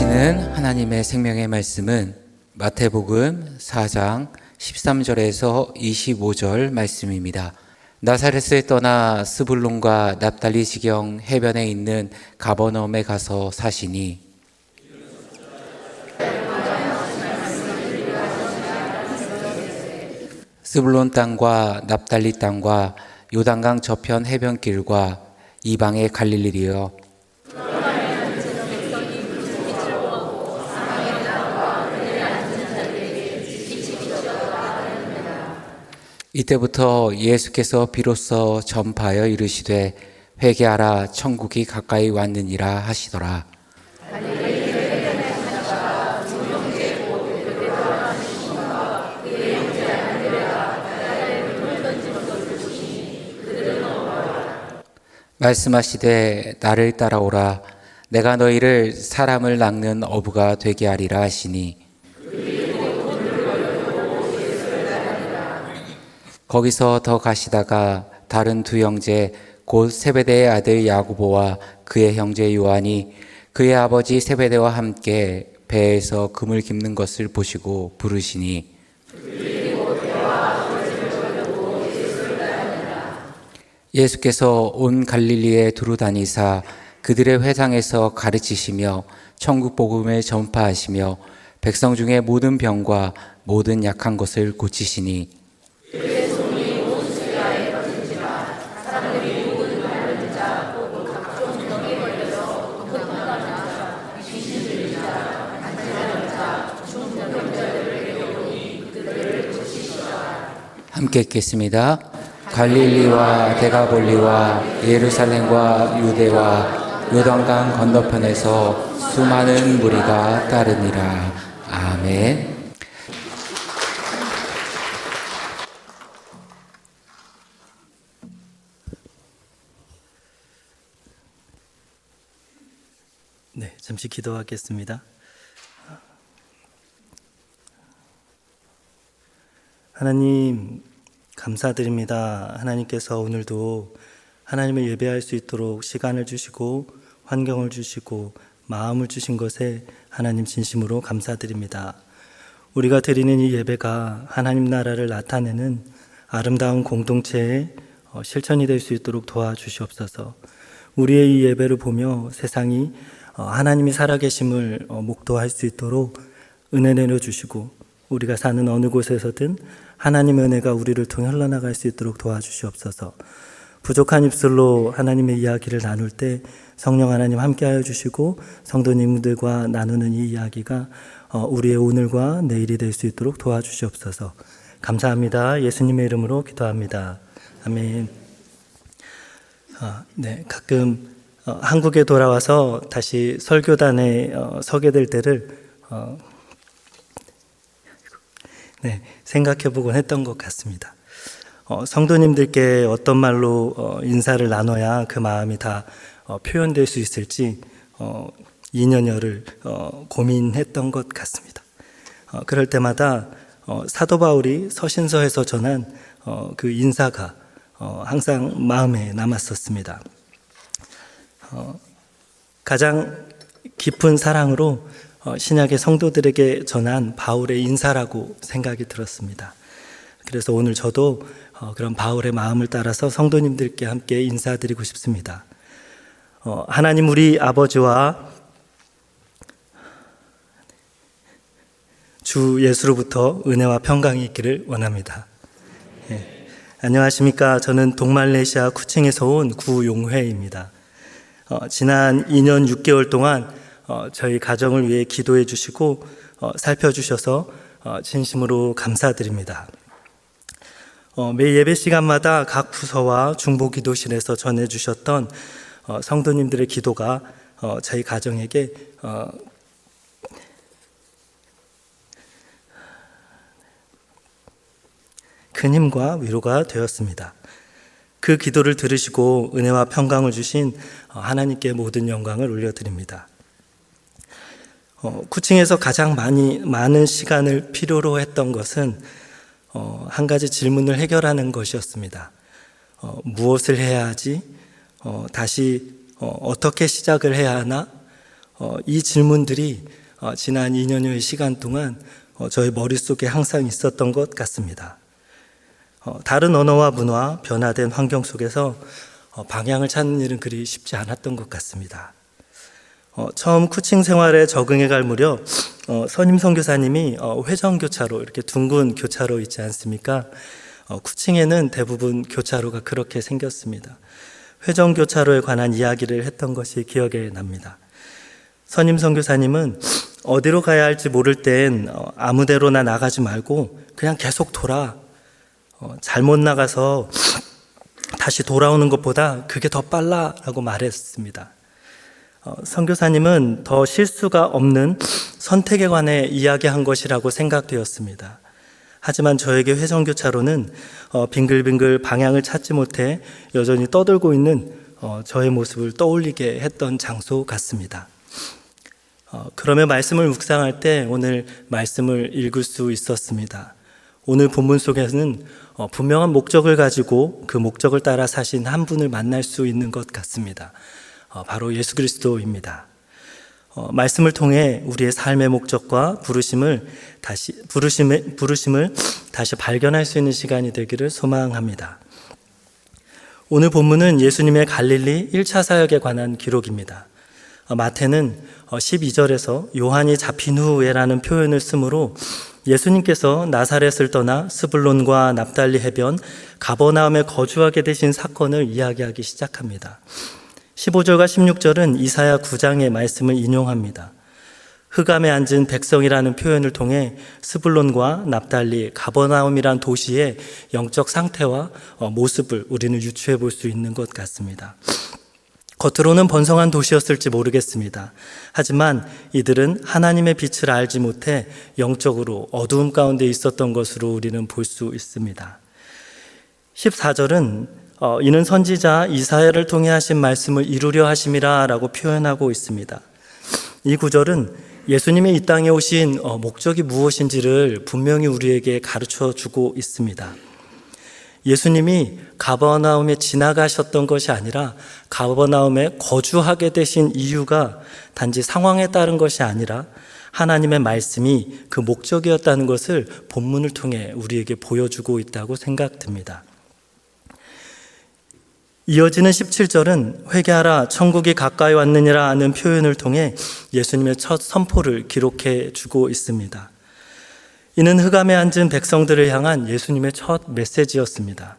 주시는 하나님의 생명의 말씀은 마태복음 4장 13절에서 25절 말씀입니다. 나사렛을 떠나 스불론과 납달리 지경 해변에 있는 가버나움에 가서 사시니 스불론 땅과 납달리 땅과 요단강 저편 해변길과 이방의 갈릴리여 이때부터 예수께서 비로소 전파하여 이르시되 회개하라 천국이 가까이 왔느니라 하시더라. 말씀하시되 나를 따라오라 내가 너희를 사람을 낚는 어부가 되게 하리라 하시니 거기서 더 가시다가 다른 두 형제 곧 세베대의 아들 야고보와 그의 형제 요한이 그의 아버지 세베대와 함께 배에서 금을 깁는 것을 보시고 부르시니 예수께서 온 갈릴리에 두루 다니사 그들의 회당에서 가르치시며 천국 복음을 전파하시며 백성 중에 모든 병과 모든 약한 것을 고치시니 함께 읽겠습니다. 갈릴리와 데가볼리와 예루살렘과 유대와 요단강 건너편에서 수많은 무리가 따르니라. 아멘. 네, 잠시 기도하겠습니다. 하나님 감사드립니다. 하나님께서 오늘도 하나님을 예배할 수 있도록 시간을 주시고 환경을 주시고 마음을 주신 것에 하나님 진심으로 감사드립니다. 우리가 드리는 이 예배가 하나님 나라를 나타내는 아름다운 공동체의 실천이 될 수 있도록 도와주시옵소서. 우리의 이 예배를 보며 세상이 하나님이 살아계심을 목도할 수 있도록 은혜 내려주시고 우리가 사는 어느 곳에서든 하나님의 은혜가 우리를 통해 흘러나갈 수 있도록 도와주시옵소서. 부족한 입술로 하나님의 이야기를 나눌 때 성령 하나님 함께하여 주시고 성도님들과 나누는 이 이야기가 우리의 오늘과 내일이 될 수 있도록 도와주시옵소서. 감사합니다. 예수님의 이름으로 기도합니다. 아멘. 네, 가끔 한국에 돌아와서 다시 설교단에 서게 될 때를 생각해 보곤 했던 것 같습니다. 성도님들께 어떤 말로 인사를 나눠야 그 마음이 다 표현될 수 있을지 2년여를 고민했던 것 같습니다. 그럴 때마다 사도 바울이 서신서에서 전한 그 인사가 항상 마음에 남았었습니다. 가장 깊은 사랑으로 신약의 성도들에게 전한 바울의 인사라고 생각이 들었습니다. 그래서 오늘 저도 그런 바울의 마음을 따라서 성도님들께 함께 인사드리고 싶습니다. 하나님 우리 아버지와 주 예수로부터 은혜와 평강이 있기를 원합니다. 안녕하십니까. 저는 동말레이시아 쿠칭에서 온 구용회입니다. 지난 2년 6개월 동안 저희 가정을 위해 기도해 주시고 살펴주셔서 진심으로 감사드립니다. 매 예배 시간마다 각 부서와 중보기도실에서 전해주셨던 성도님들의 기도가 저희 가정에게 큰 힘과 위로가 되었습니다. 그 기도를 들으시고 은혜와 평강을 주신 하나님께 모든 영광을 올려드립니다. 쿠칭에서 가장 많은 시간을 필요로 했던 것은 한 가지 질문을 해결하는 것이었습니다. 무엇을 해야 하지? 다시 어떻게 시작을 해야 하나? 이 질문들이 지난 2년여의 시간 동안 저의 머릿속에 항상 있었던 것 같습니다. 다른 언어와 문화, 변화된 환경 속에서 방향을 찾는 일은 그리 쉽지 않았던 것 같습니다. 처음 쿠칭 생활에 적응해 갈 무렵 선임 선교사님이 회전 교차로, 이렇게 둥근 교차로 있지 않습니까? 쿠칭에는 대부분 교차로가 그렇게 생겼습니다. 회전 교차로에 관한 이야기를 했던 것이 기억에 납니다. 선임 선교사님은 어디로 가야 할지 모를 땐 아무 데로나 나가지 말고 그냥 계속 돌아. 잘못 나가서 다시 돌아오는 것보다 그게 더 빨라라고 말했습니다. 선교사님은 더 실수가 없는 선택에 관해 이야기한 것이라고 생각되었습니다. 하지만 저에게 회전교차로는 빙글빙글 방향을 찾지 못해 여전히 떠들고 있는 저의 모습을 떠올리게 했던 장소 같습니다. 그러며 말씀을 묵상할 때 오늘 말씀을 읽을 수 있었습니다. 오늘 본문 속에서는 분명한 목적을 가지고 그 목적을 따라 사신 한 분을 만날 수 있는 것 같습니다. 바로 예수 그리스도입니다. 말씀을 통해 우리의 삶의 목적과 부르심을 다시 발견할 수 있는 시간이 되기를 소망합니다. 오늘 본문은 예수님의 갈릴리 1차 사역에 관한 기록입니다. 마태는 12절에서 요한이 잡힌 후에라는 표현을 쓰므로 예수님께서 나사렛을 떠나 스불론과 납달리 해변 가버나움에 거주하게 되신 사건을 이야기하기 시작합니다. 15절과 16절은 이사야 9장의 말씀을 인용합니다. 흑암에 앉은 백성이라는 표현을 통해 스불론과 납달리, 가버나움이란 도시의 영적 상태와 모습을 우리는 유추해 볼 수 있는 것 같습니다. 겉으로는 번성한 도시였을지 모르겠습니다. 하지만 이들은 하나님의 빛을 알지 못해 영적으로 어두움 가운데 있었던 것으로 우리는 볼 수 있습니다. 14절은 이는 선지자 이사야를 통해 하신 말씀을 이루려 하심이라 라고 표현하고 있습니다. 이 구절은 예수님이 이 땅에 오신 목적이 무엇인지를 분명히 우리에게 가르쳐 주고 있습니다. 예수님이 가버나움에 지나가셨던 것이 아니라 가버나움에 거주하게 되신 이유가 단지 상황에 따른 것이 아니라 하나님의 말씀이 그 목적이었다는 것을 본문을 통해 우리에게 보여주고 있다고 생각됩니다. 이어지는 17절은 회개하라 천국이 가까이 왔느니라 하는 표현을 통해 예수님의 첫 선포를 기록해 주고 있습니다. 이는 흑암에 앉은 백성들을 향한 예수님의 첫 메시지였습니다.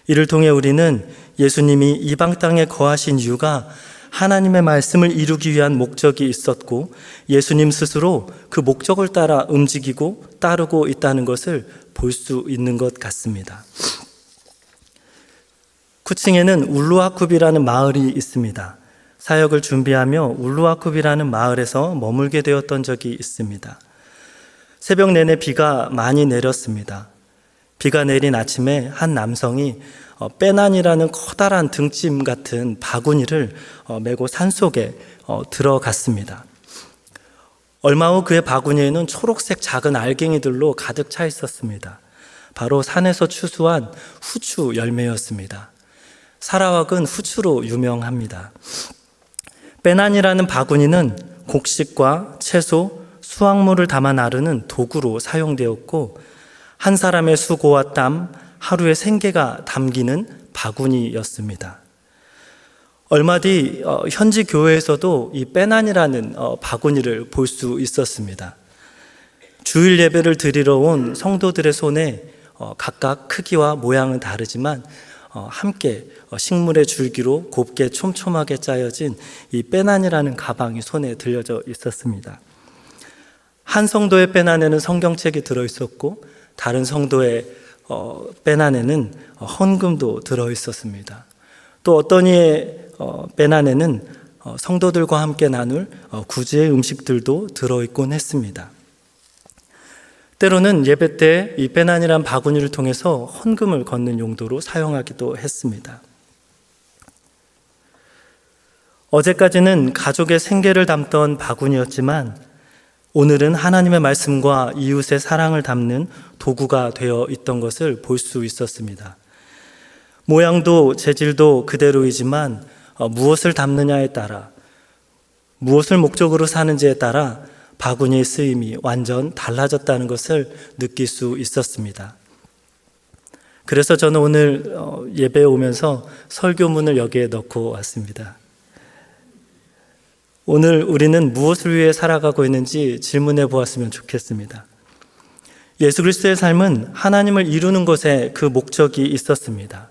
이를 통해 우리는 예수님이 이방 땅에 거하신 이유가 하나님의 말씀을 이루기 위한 목적이 있었고 예수님 스스로 그 목적을 따라 움직이고 따르고 있다는 것을 볼 수 있는 것 같습니다. 쿠칭에는 울루아쿱이라는 마을이 있습니다. 사역을 준비하며 울루아쿱이라는 마을에서 머물게 되었던 적이 있습니다. 새벽 내내 비가 많이 내렸습니다. 비가 내린 아침에 한 남성이 빼난이라는 커다란 등짐 같은 바구니를 메고 산속에 들어갔습니다. 얼마 후 그의 바구니에는 초록색 작은 알갱이들로 가득 차 있었습니다. 바로 산에서 추수한 후추 열매였습니다. 사라왁은 후추로 유명합니다. 빼난이라는 바구니는 곡식과 채소, 수확물을 담아 나르는 도구로 사용되었고 한 사람의 수고와 땀, 하루의 생계가 담기는 바구니였습니다. 얼마 뒤 현지 교회에서도 이 빼난이라는 바구니를 볼 수 있었습니다. 주일 예배를 드리러 온 성도들의 손에 각각 크기와 모양은 다르지만 함께 식물의 줄기로 곱게 촘촘하게 짜여진 이 빼난이라는 가방이 손에 들려져 있었습니다. 한 성도의 빼난에는 성경책이 들어있었고 다른 성도의 빼난에는 헌금도 들어있었습니다. 또 어떤 이의 빼난에는 성도들과 함께 나눌 구제의 음식들도 들어있곤 했습니다. 때로는 예배 때 이 빼난이란 바구니를 통해서 헌금을 걷는 용도로 사용하기도 했습니다. 어제까지는 가족의 생계를 담던 바구니였지만 오늘은 하나님의 말씀과 이웃의 사랑을 담는 도구가 되어 있던 것을 볼 수 있었습니다. 모양도 재질도 그대로이지만 무엇을 담느냐에 따라 무엇을 목적으로 사는지에 따라 바구니의 쓰임이 완전 달라졌다는 것을 느낄 수 있었습니다. 그래서 저는 오늘 예배에 오면서 설교문을 여기에 넣고 왔습니다. 오늘 우리는 무엇을 위해 살아가고 있는지 질문해 보았으면 좋겠습니다. 예수 그리스도의 삶은 하나님을 이루는 것에 그 목적이 있었습니다.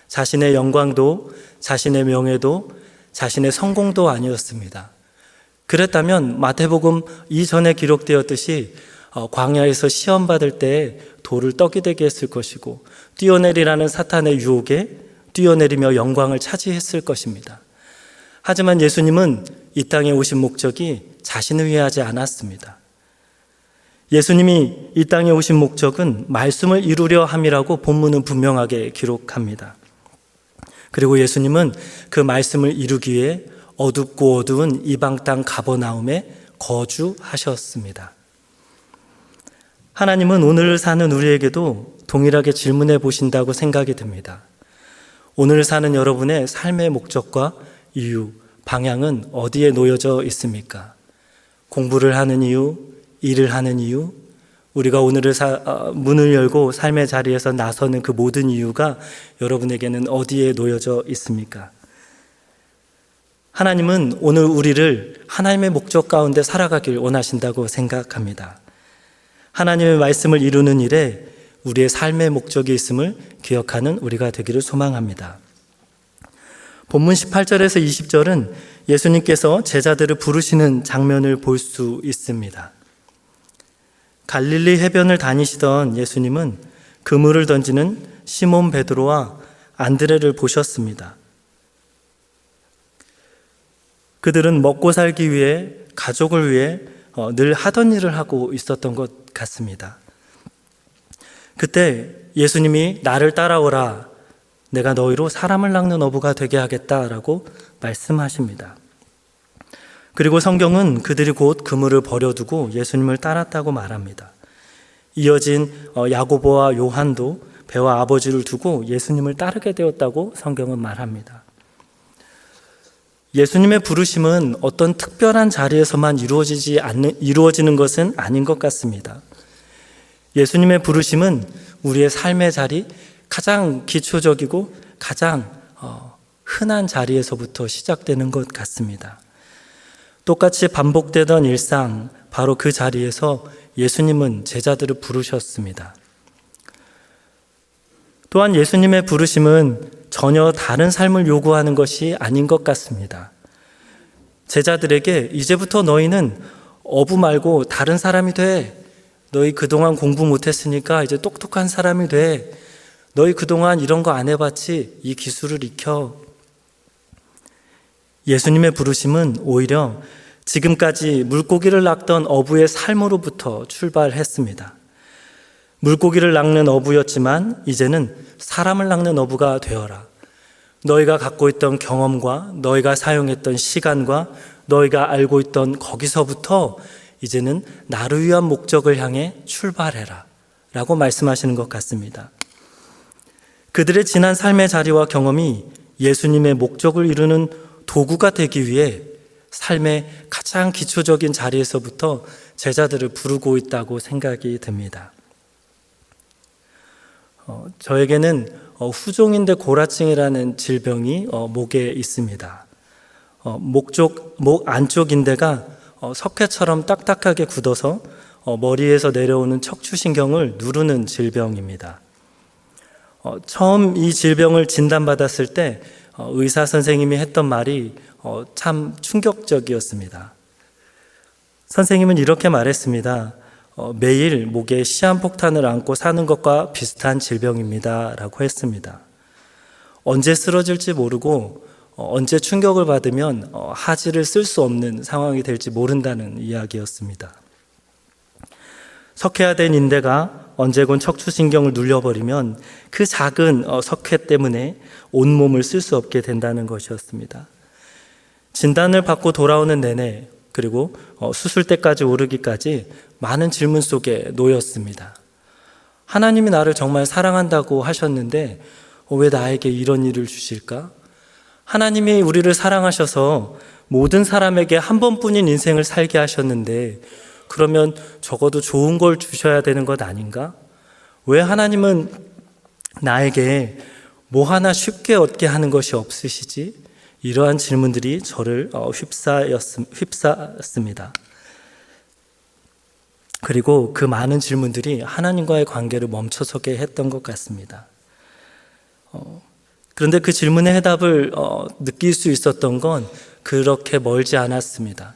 자신의 영광도, 자신의 명예도, 자신의 성공도 아니었습니다. 그랬다면 마태복음 이전에 기록되었듯이 광야에서 시험받을 때에 돌을 떡이 되게 했을 것이고 뛰어내리라는 사탄의 유혹에 뛰어내리며 영광을 차지했을 것입니다. 하지만 예수님은 이 땅에 오신 목적이 자신을 위해 하지 않았습니다. 예수님이 이 땅에 오신 목적은 말씀을 이루려 함이라고 본문은 분명하게 기록합니다. 그리고 예수님은 그 말씀을 이루기 위해 어둡고 어두운 이방 땅 가버나움에 거주하셨습니다. 하나님은 오늘 사는 우리에게도 동일하게 질문해 보신다고 생각이 듭니다. 오늘 사는 여러분의 삶의 목적과 이유, 방향은 어디에 놓여져 있습니까? 공부를 하는 이유, 일을 하는 이유, 우리가 오늘을 문을 열고 삶의 자리에서 나서는 그 모든 이유가 여러분에게는 어디에 놓여져 있습니까? 하나님은 오늘 우리를 하나님의 목적 가운데 살아가길 원하신다고 생각합니다. 하나님의 말씀을 이루는 일에 우리의 삶의 목적이 있음을 기억하는 우리가 되기를 소망합니다. 본문 18절에서 20절은 예수님께서 제자들을 부르시는 장면을 볼 수 있습니다. 갈릴리 해변을 다니시던 예수님은 그물을 던지는 시몬 베드로와 안드레를 보셨습니다. 그들은 먹고 살기 위해, 가족을 위해 늘 하던 일을 하고 있었던 것 같습니다. 그때 예수님이 나를 따라오라, 내가 너희로 사람을 낚는 어부가 되게 하겠다라고 말씀하십니다. 그리고 성경은 그들이 곧 그물을 버려두고 예수님을 따랐다고 말합니다. 이어진 야고보와 요한도 배와 아버지를 두고 예수님을 따르게 되었다고 성경은 말합니다. 예수님의 부르심은 어떤 특별한 자리에서만 이루어지는 것은 아닌 것 같습니다. 예수님의 부르심은 우리의 삶의 자리, 가장 기초적이고 가장 흔한 자리에서부터 시작되는 것 같습니다. 똑같이 반복되던 일상, 바로 그 자리에서 예수님은 제자들을 부르셨습니다. 또한 예수님의 부르심은 전혀 다른 삶을 요구하는 것이 아닌 것 같습니다. 제자들에게 이제부터 너희는 어부 말고 다른 사람이 돼. 너희 그동안 공부 못했으니까 이제 똑똑한 사람이 돼. 너희 그동안 이런 거 안 해봤지? 이 기술을 익혀. 예수님의 부르심은 오히려 지금까지 물고기를 낚던 어부의 삶으로부터 출발했습니다. 물고기를 낚는 어부였지만 이제는 사람을 낚는 어부가 되어라. 너희가 갖고 있던 경험과 너희가 사용했던 시간과 너희가 알고 있던 거기서부터 이제는 나를 위한 목적을 향해 출발해라 라고 말씀하시는 것 같습니다. 그들의 지난 삶의 자리와 경험이 예수님의 목적을 이루는 도구가 되기 위해 삶의 가장 기초적인 자리에서부터 제자들을 부르고 있다고 생각이 듭니다. 저에게는 후종인대 고라증이라는 질병이 목에 있습니다. 목 안쪽 인대가 석회처럼 딱딱하게 굳어서 머리에서 내려오는 척추신경을 누르는 질병입니다. 처음 이 질병을 진단받았을 때 의사 선생님이 했던 말이 참 충격적이었습니다. 선생님은 이렇게 말했습니다. 매일 목에 시한폭탄을 안고 사는 것과 비슷한 질병입니다 라고 했습니다. 언제 쓰러질지 모르고 언제 충격을 받으면 하지를 쓸 수 없는 상황이 될지 모른다는 이야기였습니다. 석회화된 인대가 언제건 척추신경을 눌려버리면 그 작은 석회 때문에 온몸을 쓸 수 없게 된다는 것이었습니다. 진단을 받고 돌아오는 내내, 그리고 수술 때까지 오르기까지 많은 질문 속에 놓였습니다. 하나님이 나를 정말 사랑한다고 하셨는데 왜 나에게 이런 일을 주실까? 하나님이 우리를 사랑하셔서 모든 사람에게 한 번뿐인 인생을 살게 하셨는데 그러면 적어도 좋은 걸 주셔야 되는 것 아닌가? 왜 하나님은 나에게 뭐 하나 쉽게 얻게 하는 것이 없으시지? 이러한 질문들이 저를 휩싸였습니다. 그리고 그 많은 질문들이 하나님과의 관계를 멈춰서게 했던 것 같습니다. 그런데 그 질문의 해답을 느낄 수 있었던 건 그렇게 멀지 않았습니다.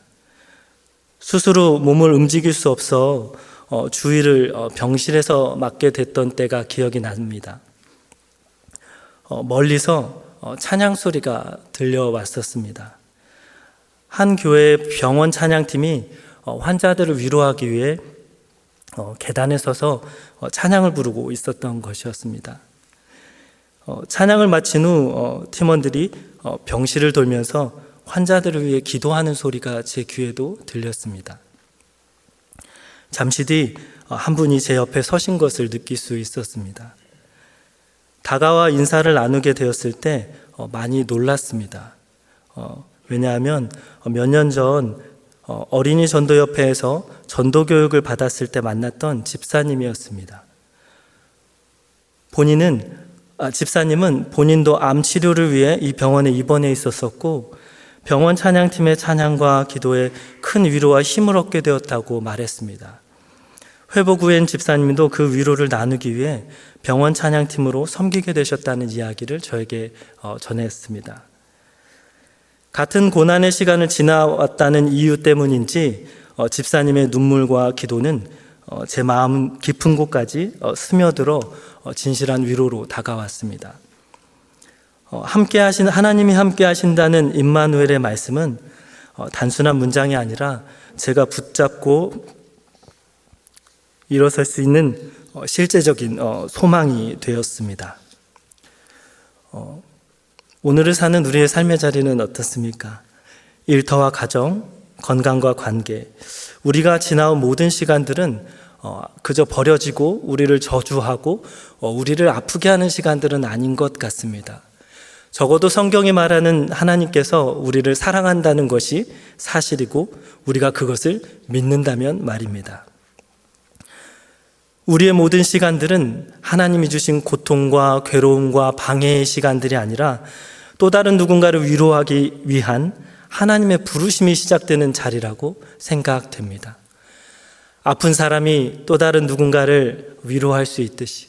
스스로 몸을 움직일 수 없어 주위를 병실에서 맞게 됐던 때가 기억이 납니다. 멀리서 찬양 소리가 들려왔었습니다. 한 교회의 병원 찬양팀이 환자들을 위로하기 위해 계단에 서서 찬양을 부르고 있었던 것이었습니다. 찬양을 마친 후 팀원들이 병실을 돌면서 환자들을 위해 기도하는 소리가 제 귀에도 들렸습니다. 잠시 뒤 한 분이 제 옆에 서신 것을 느낄 수 있었습니다. 다가와 인사를 나누게 되었을 때 많이 놀랐습니다. 왜냐하면 몇 년 전 어린이 전도협회에서 전도교육을 받았을 때 만났던 집사님이었습니다. 집사님은 본인도 암 치료를 위해 이 병원에 입원해 있었었고 병원 찬양팀의 찬양과 기도에 큰 위로와 힘을 얻게 되었다고 말했습니다. 회복 후엔 집사님도 그 위로를 나누기 위해 병원 찬양팀으로 섬기게 되셨다는 이야기를 저에게 전했습니다. 같은 고난의 시간을 지나왔다는 이유 때문인지 집사님의 눈물과 기도는 제 마음 깊은 곳까지 스며들어 진실한 위로로 다가왔습니다. 하나님이 함께 하신다는 임마누엘의 말씀은 단순한 문장이 아니라 제가 붙잡고 일어설 수 있는 실제적인 소망이 되었습니다. 오늘을 사는 우리의 삶의 자리는 어떻습니까? 일터와 가정, 건강과 관계, 우리가 지나온 모든 시간들은 그저 버려지고 우리를 저주하고 우리를 아프게 하는 시간들은 아닌 것 같습니다. 적어도 성경이 말하는 하나님께서 우리를 사랑한다는 것이 사실이고 우리가 그것을 믿는다면 말입니다. 우리의 모든 시간들은 하나님이 주신 고통과 괴로움과 방해의 시간들이 아니라 또 다른 누군가를 위로하기 위한 하나님의 부르심이 시작되는 자리라고 생각됩니다. 아픈 사람이 또 다른 누군가를 위로할 수 있듯이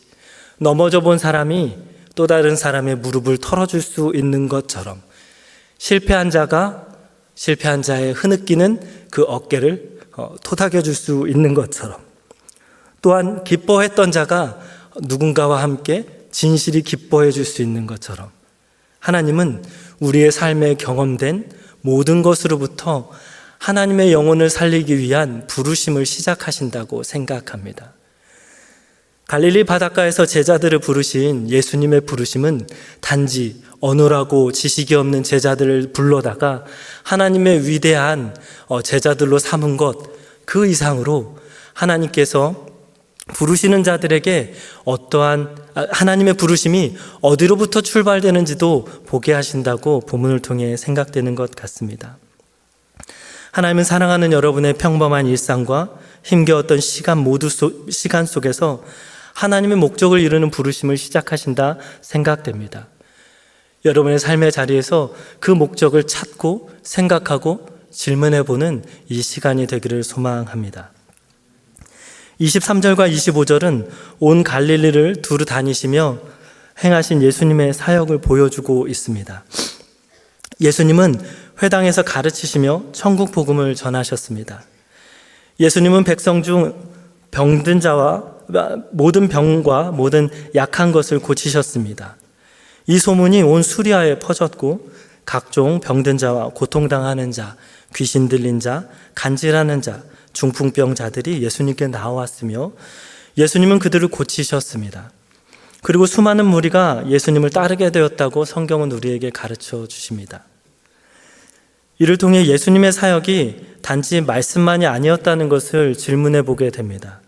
넘어져 본 사람이 또 다른 사람의 무릎을 털어줄 수 있는 것처럼 실패한 자가 실패한 자의 흐느끼는 그 어깨를 토닥여줄 수 있는 것처럼 또한 기뻐했던 자가 누군가와 함께 진실이 기뻐해 줄 수 있는 것처럼 하나님은 우리의 삶에 경험된 모든 것으로부터 하나님의 영혼을 살리기 위한 부르심을 시작하신다고 생각합니다. 갈릴리 바닷가에서 제자들을 부르신 예수님의 부르심은 단지 언어라고 지식이 없는 제자들을 불러다가 하나님의 위대한 제자들로 삼은 것 그 이상으로 하나님께서 부르시는 자들에게 하나님의 부르심이 어디로부터 출발되는지도 보게 하신다고 본문을 통해 생각되는 것 같습니다. 하나님은 사랑하는 여러분의 평범한 일상과 힘겨웠던 시간 속에서 하나님의 목적을 이루는 부르심을 시작하신다 생각됩니다. 여러분의 삶의 자리에서 그 목적을 찾고 생각하고 질문해보는 이 시간이 되기를 소망합니다. 23절과 25절은 온 갈릴리를 두루 다니시며 행하신 예수님의 사역을 보여주고 있습니다. 예수님은 회당에서 가르치시며 천국 복음을 전하셨습니다. 예수님은 백성 중 병든 자와 모든 병과 모든 약한 것을 고치셨습니다. 이 소문이 온 수리아에 퍼졌고 각종 병든 자와 고통당하는 자, 귀신 들린 자, 간질하는 자, 중풍병자들이 예수님께 나왔으며 예수님은 그들을 고치셨습니다. 그리고 수많은 무리가 예수님을 따르게 되었다고 성경은 우리에게 가르쳐 주십니다. 이를 통해 예수님의 사역이 단지 말씀만이 아니었다는 것을 질문해 보게 됩니다.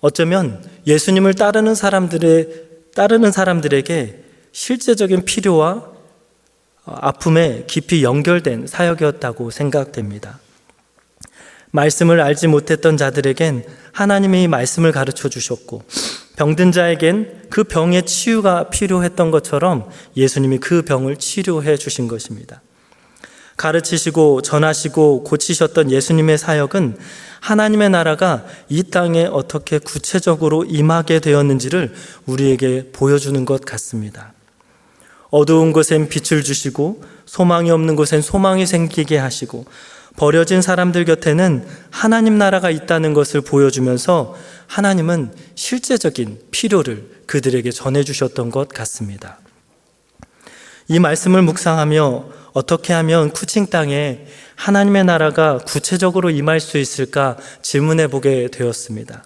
어쩌면 예수님을 따르는 사람들에게 실제적인 필요와 아픔에 깊이 연결된 사역이었다고 생각됩니다. 말씀을 알지 못했던 자들에겐 하나님이 말씀을 가르쳐 주셨고, 병든 자에겐 그 병의 치유가 필요했던 것처럼 예수님이 그 병을 치료해 주신 것입니다. 가르치시고 전하시고 고치셨던 예수님의 사역은 하나님의 나라가 이 땅에 어떻게 구체적으로 임하게 되었는지를 우리에게 보여주는 것 같습니다. 어두운 곳엔 빛을 주시고 소망이 없는 곳엔 소망이 생기게 하시고 버려진 사람들 곁에는 하나님 나라가 있다는 것을 보여주면서 하나님은 실제적인 필요를 그들에게 전해주셨던 것 같습니다. 이 말씀을 묵상하며 어떻게 하면 쿠칭 땅에 하나님의 나라가 구체적으로 임할 수 있을까 질문해 보게 되었습니다.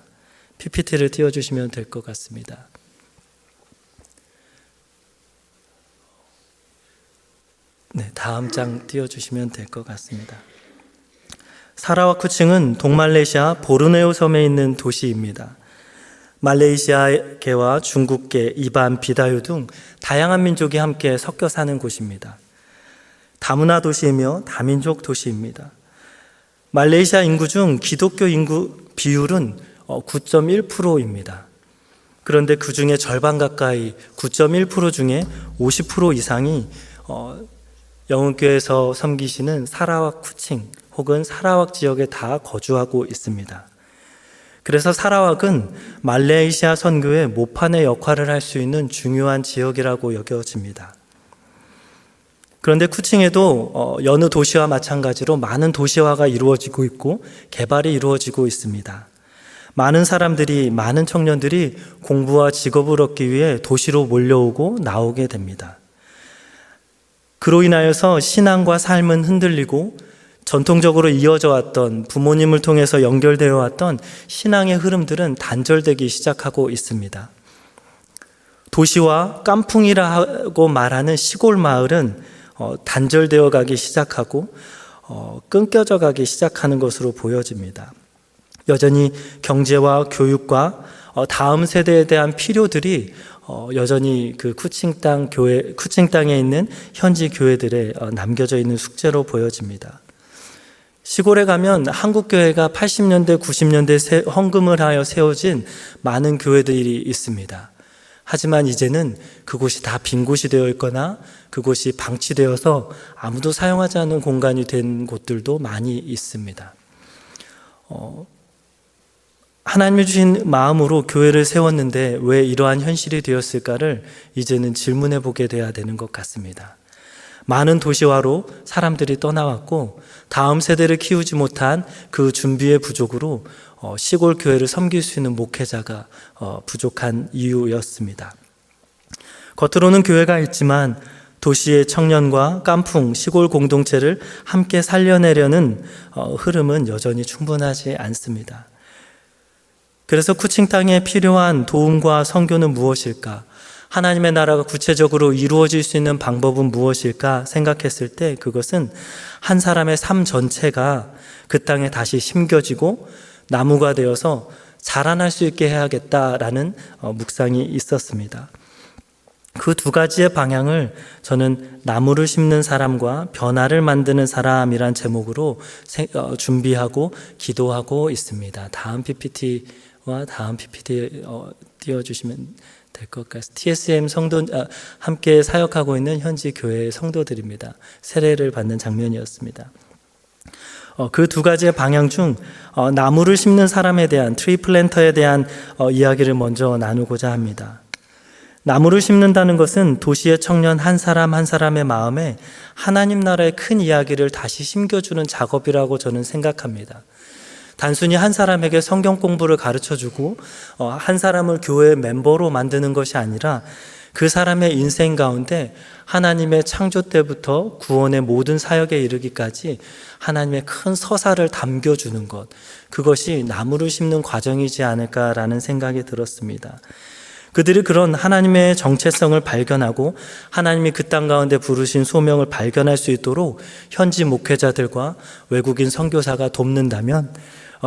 PPT를 띄워주시면 될 것 같습니다. 네, 다음 장 띄워주시면 될 것 같습니다. 사라와크 쿠칭은 동말레이시아 보르네오 섬에 있는 도시입니다. 말레이시아계와 중국계, 이반, 비다유 등 다양한 민족이 함께 섞여 사는 곳입니다. 다문화 도시이며 다민족 도시입니다. 말레이시아 인구 중 기독교 인구 비율은 9.1%입니다. 그런데 그 중에 절반 가까이 9.1% 중에 50% 이상이 영흥교회에서 섬기시는 사라왁 쿠칭 혹은 사라왁 지역에 다 거주하고 있습니다. 그래서 사라왁은 말레이시아 선교의 모판의 역할을 할 수 있는 중요한 지역이라고 여겨집니다. 그런데 쿠칭에도 여느 도시와 마찬가지로 많은 도시화가 이루어지고 있고 개발이 이루어지고 있습니다. 많은 사람들이, 많은 청년들이 공부와 직업을 얻기 위해 도시로 몰려오고 나오게 됩니다. 그로 인하여서 신앙과 삶은 흔들리고 전통적으로 이어져 왔던, 부모님을 통해서 연결되어 왔던 신앙의 흐름들은 단절되기 시작하고 있습니다. 도시와 깐풍이라고 말하는 시골 마을은 단절되어 가기 시작하고 끊겨져 가기 시작하는 것으로 보여집니다. 여전히 경제와 교육과 다음 세대에 대한 필요들이 여전히 그 쿠칭 땅에 있는 현지 교회들에 남겨져 있는 숙제로 보여집니다. 시골에 가면 한국 교회가 80년대, 90년대 헌금을 하여 세워진 많은 교회들이 있습니다. 하지만 이제는 그곳이 다 빈 곳이 되어 있거나 그곳이 방치되어서 아무도 사용하지 않는 공간이 된 곳들도 많이 있습니다. 하나님이 주신 마음으로 교회를 세웠는데 왜 이러한 현실이 되었을까를 이제는 질문해 보게 돼야 되는 것 같습니다. 많은 도시화로 사람들이 떠나왔고 다음 세대를 키우지 못한 그 준비의 부족으로 시골 교회를 섬길 수 있는 목회자가 부족한 이유였습니다. 겉으로는 교회가 있지만 도시의 청년과 깐풍, 시골 공동체를 함께 살려내려는 흐름은 여전히 충분하지 않습니다. 그래서 쿠칭 땅에 필요한 도움과 선교는 무엇일까? 하나님의 나라가 구체적으로 이루어질 수 있는 방법은 무엇일까 생각했을 때 그것은 한 사람의 삶 전체가 그 땅에 다시 심겨지고 나무가 되어서 자라날 수 있게 해야겠다라는 묵상이 있었습니다. 그 두 가지의 방향을 저는 나무를 심는 사람과 변화를 만드는 사람이란 제목으로 준비하고 기도하고 있습니다. 다음 PPT와 다음 PPT 띄워주시면 될 것 같습니다. TSM 함께 사역하고 있는 현지 교회의 성도들입니다. 세례를 받는 장면이었습니다. 그 두 가지의 방향 중 나무를 심는 사람에 대한 트리 플랜터에 대한 이야기를 먼저 나누고자 합니다. 나무를 심는다는 것은 도시의 청년 한 사람 한 사람의 마음에 하나님 나라의 큰 이야기를 다시 심겨주는 작업이라고 저는 생각합니다. 단순히 한 사람에게 성경 공부를 가르쳐주고 한 사람을 교회의 멤버로 만드는 것이 아니라 그 사람의 인생 가운데 하나님의 창조 때부터 구원의 모든 사역에 이르기까지 하나님의 큰 서사를 담겨주는 것, 그것이 나무를 심는 과정이지 않을까라는 생각이 들었습니다. 그들이 그런 하나님의 정체성을 발견하고 하나님이 그 땅 가운데 부르신 소명을 발견할 수 있도록 현지 목회자들과 외국인 선교사가 돕는다면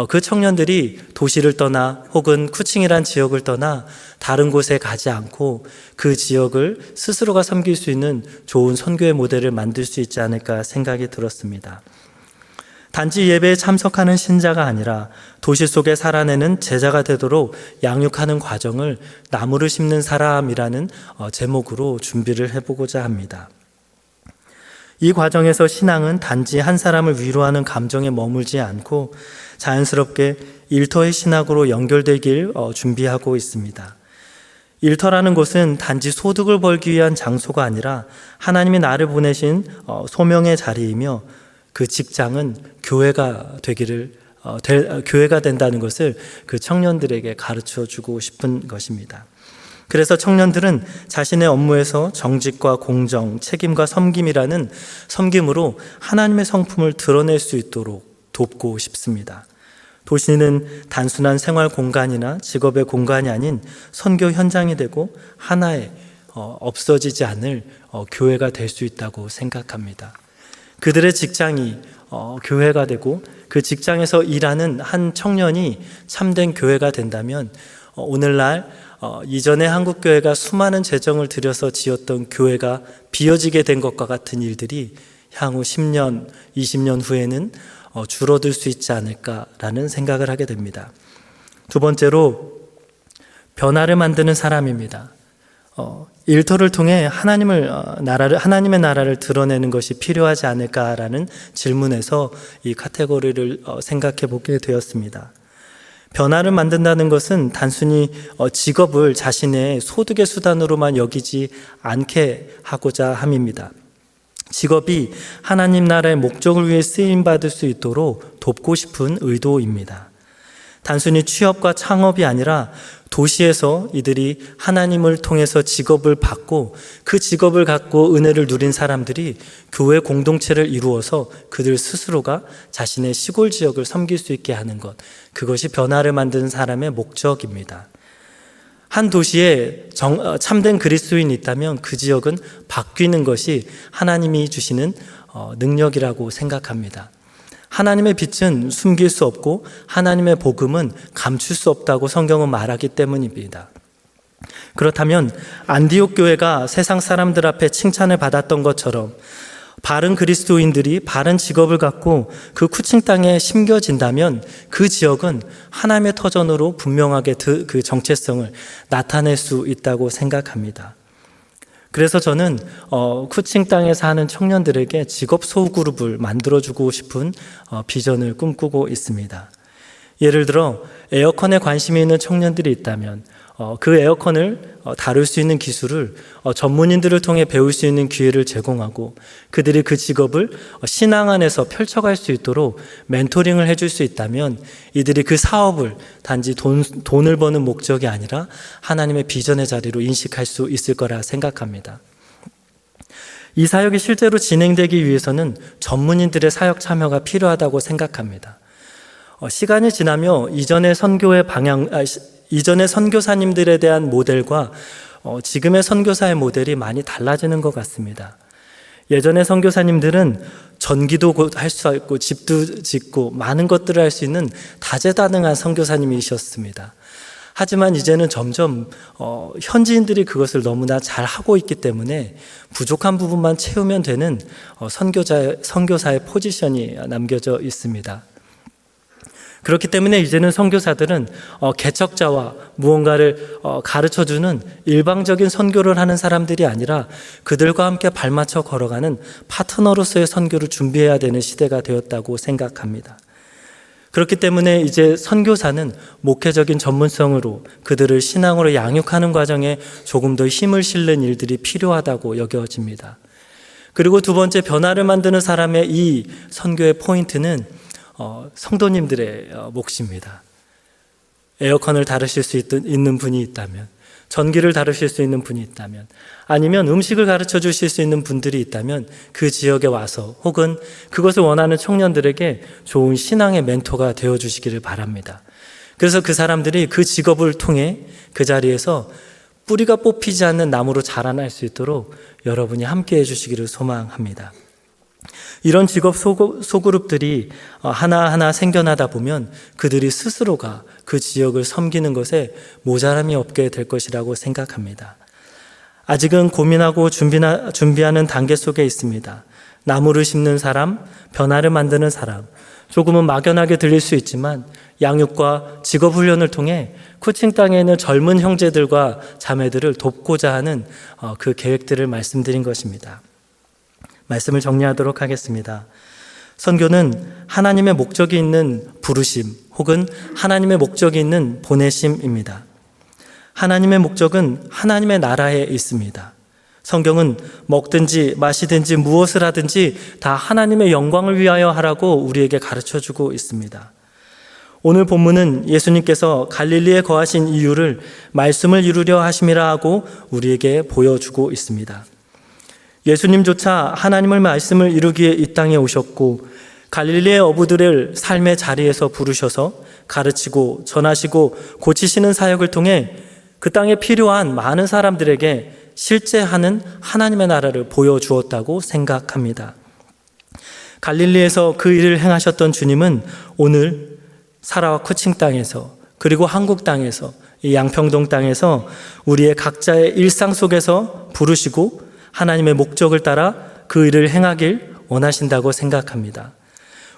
그 청년들이 도시를 떠나 혹은 쿠칭이란 지역을 떠나 다른 곳에 가지 않고 그 지역을 스스로가 섬길 수 있는 좋은 선교의 모델을 만들 수 있지 않을까 생각이 들었습니다. 단지 예배에 참석하는 신자가 아니라 도시 속에 살아내는 제자가 되도록 양육하는 과정을 나무를 심는 사람이라는 제목으로 준비를 해보고자 합니다. 이 과정에서 신앙은 단지 한 사람을 위로하는 감정에 머물지 않고 자연스럽게 일터의 신학으로 연결되길 준비하고 있습니다. 일터라는 곳은 단지 소득을 벌기 위한 장소가 아니라 하나님이 나를 보내신 소명의 자리이며 그 직장은 교회가 교회가 된다는 것을 그 청년들에게 가르쳐 주고 싶은 것입니다. 그래서 청년들은 자신의 업무에서 정직과 공정, 책임과 섬김이라는 섬김으로 하나님의 성품을 드러낼 수 있도록 돕고 싶습니다. 도시는 단순한 생활 공간이나 직업의 공간이 아닌 선교 현장이 되고 하나의 없어지지 않을 교회가 될 수 있다고 생각합니다. 그들의 직장이 교회가 되고 그 직장에서 일하는 한 청년이 참된 교회가 된다면 오늘날 이전에 한국교회가 수많은 재정을 들여서 지었던 교회가 비어지게 된 것과 같은 일들이 향후 10년, 20년 후에는 줄어들 수 있지 않을까라는 생각을 하게 됩니다. 두 번째로 변화를 만드는 사람입니다. 일터를 통해 하나님의 나라를 드러내는 것이 필요하지 않을까라는 질문에서 이 카테고리를 생각해 보게 되었습니다. 변화를 만든다는 것은 단순히 직업을 자신의 소득의 수단으로만 여기지 않게 하고자 함입니다. 직업이 하나님 나라의 목적을 위해 쓰임받을 수 있도록 돕고 싶은 의도입니다. 단순히 취업과 창업이 아니라 도시에서 이들이 하나님을 통해서 직업을 받고 그 직업을 갖고 은혜를 누린 사람들이 교회 공동체를 이루어서 그들 스스로가 자신의 시골 지역을 섬길 수 있게 하는 것, 그것이 변화를 만드는 사람의 목적입니다. 한 도시에 참된 그리스도인이 있다면 그 지역은 바뀌는 것이 하나님이 주시는 능력이라고 생각합니다. 하나님의 빛은 숨길 수 없고 하나님의 복음은 감출 수 없다고 성경은 말하기 때문입니다. 그렇다면 안디옥 교회가 세상 사람들 앞에 칭찬을 받았던 것처럼 바른 그리스도인들이 바른 직업을 갖고 그 쿠칭 땅에 심겨진다면 그 지역은 하나님의 터전으로 분명하게 그 정체성을 나타낼 수 있다고 생각합니다. 그래서 저는 쿠칭 땅에 사는 청년들에게 직업 소그룹을 만들어주고 싶은 비전을 꿈꾸고 있습니다. 예를 들어 에어컨에 관심이 있는 청년들이 있다면 그 에어컨을 다룰 수 있는 기술을 전문인들을 통해 배울 수 있는 기회를 제공하고 그들이 그 직업을 신앙 안에서 펼쳐갈 수 있도록 멘토링을 해줄 수 있다면 이들이 그 사업을 단지 돈을 버는 목적이 아니라 하나님의 비전의 자리로 인식할 수 있을 거라 생각합니다. 이 사역이 실제로 진행되기 위해서는 전문인들의 사역 참여가 필요하다고 생각합니다. 시간이 지나며 이전의 선교사님들에 대한 모델과 지금의 선교사의 모델이 많이 달라지는 것 같습니다. 예전의 선교사님들은 전기도 할 수 있고 집도 짓고 많은 것들을 할 수 있는 다재다능한 선교사님이셨습니다. 하지만 이제는 점점 현지인들이 그것을 너무나 잘 하고 있기 때문에 부족한 부분만 채우면 되는 선교사의 포지션이 남겨져 있습니다. 그렇기 때문에 이제는 선교사들은 개척자와 무언가를 가르쳐주는 일방적인 선교를 하는 사람들이 아니라 그들과 함께 발맞춰 걸어가는 파트너로서의 선교를 준비해야 되는 시대가 되었다고 생각합니다. 그렇기 때문에 이제 선교사는 목회적인 전문성으로 그들을 신앙으로 양육하는 과정에 조금 더 힘을 실는 일들이 필요하다고 여겨집니다. 그리고 두 번째, 변화를 만드는 사람의 이 선교의 포인트는 성도님들의 몫입니다. 에어컨을 다루실 수 있는 분이 있다면, 전기를 다루실 수 있는 분이 있다면, 아니면 음식을 가르쳐 주실 수 있는 분들이 있다면 그 지역에 와서 혹은 그것을 원하는 청년들에게 좋은 신앙의 멘토가 되어 주시기를 바랍니다. 그래서 그 사람들이 그 직업을 통해 그 자리에서 뿌리가 뽑히지 않는 나무로 자라날 수 있도록 여러분이 함께 해주시기를 소망합니다. 이런 직업 소그룹들이 하나하나 생겨나다 보면 그들이 스스로가 그 지역을 섬기는 것에 모자람이 없게 될 것이라고 생각합니다. 아직은 고민하고 준비하는 단계 속에 있습니다. 나무를 심는 사람, 변화를 만드는 사람, 조금은 막연하게 들릴 수 있지만 양육과 직업훈련을 통해 쿠칭 땅에 있는 젊은 형제들과 자매들을 돕고자 하는 그 계획들을 말씀드린 것입니다. 말씀을 정리하도록 하겠습니다. 선교는 하나님의 목적이 있는 부르심 혹은 하나님의 목적이 있는 보내심입니다. 하나님의 목적은 하나님의 나라에 있습니다. 성경은 먹든지 마시든지 무엇을 하든지 다 하나님의 영광을 위하여 하라고 우리에게 가르쳐주고 있습니다. 오늘 본문은 예수님께서 갈릴리에 거하신 이유를 말씀을 이루려 하심이라 하고 우리에게 보여주고 있습니다. 예수님조차 하나님의 말씀을 이루기에 이 땅에 오셨고 갈릴리의 어부들을 삶의 자리에서 부르셔서 가르치고 전하시고 고치시는 사역을 통해 그 땅에 필요한 많은 사람들에게 실제하는 하나님의 나라를 보여주었다고 생각합니다. 갈릴리에서 그 일을 행하셨던 주님은 오늘 사라와 쿠칭 땅에서 그리고 한국 땅에서 이 양평동 땅에서 우리의 각자의 일상 속에서 부르시고 하나님의 목적을 따라 그 일을 행하길 원하신다고 생각합니다.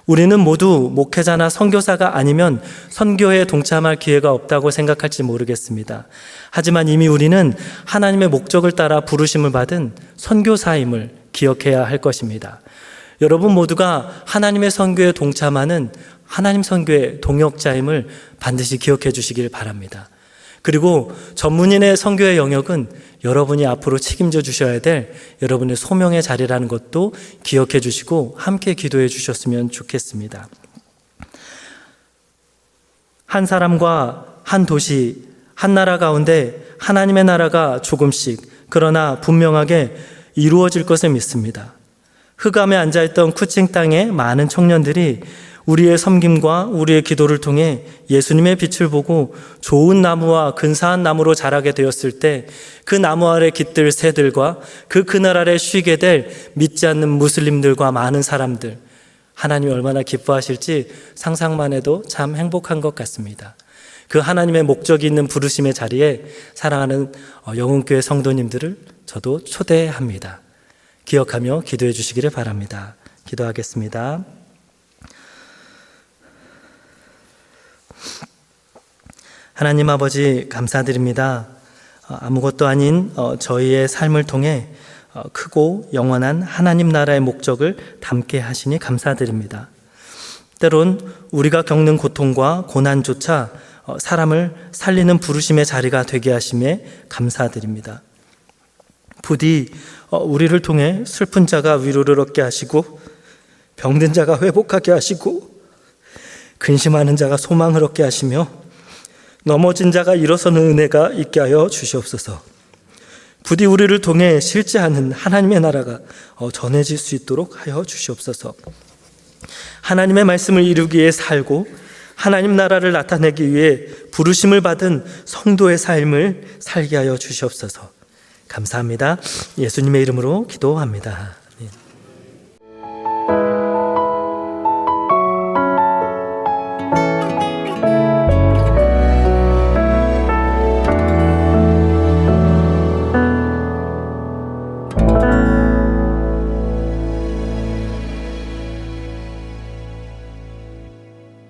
우리는 모두 목회자나 선교사가 아니면 선교에 동참할 기회가 없다고 생각할지 모르겠습니다. 하지만 이미 우리는 하나님의 목적을 따라 부르심을 받은 선교사임을 기억해야 할 것입니다. 여러분 모두가 하나님의 선교에 동참하는 하나님 선교의 동역자임을 반드시 기억해 주시길 바랍니다. 그리고 전문인의 선교의 영역은 여러분이 앞으로 책임져 주셔야 될 여러분의 소명의 자리라는 것도 기억해 주시고 함께 기도해 주셨으면 좋겠습니다. 한 사람과 한 도시, 한 나라 가운데 하나님의 나라가 조금씩 그러나 분명하게 이루어질 것을 믿습니다. 흑암에 앉아있던 쿠칭 땅의 많은 청년들이 우리의 섬김과 우리의 기도를 통해 예수님의 빛을 보고 좋은 나무와 근사한 나무로 자라게 되었을 때 그 나무 아래 깃들 새들과 그 그늘 아래 쉬게 될 믿지 않는 무슬림들과 많은 사람들, 하나님이 얼마나 기뻐하실지 상상만 해도 참 행복한 것 같습니다. 그 하나님의 목적이 있는 부르심의 자리에 사랑하는 영흥교회 성도님들을 저도 초대합니다. 기억하며 기도해 주시기를 바랍니다. 기도하겠습니다. 하나님 아버지 감사드립니다. 아무것도 아닌 저희의 삶을 통해 크고 영원한 하나님 나라의 목적을 담게 하시니 감사드립니다. 때론 우리가 겪는 고통과 고난조차 사람을 살리는 부르심의 자리가 되게 하심에 감사드립니다. 부디 우리를 통해 슬픈 자가 위로를 얻게 하시고 병든 자가 회복하게 하시고 근심하는 자가 소망을 얻게 하시며 넘어진 자가 일어서는 은혜가 있게 하여 주시옵소서. 부디 우리를 통해 실제하는 하나님의 나라가 전해질 수 있도록 하여 주시옵소서. 하나님의 말씀을 이루기에 살고 하나님 나라를 나타내기 위해 부르심을 받은 성도의 삶을 살게 하여 주시옵소서. 감사합니다. 예수님의 이름으로 기도합니다.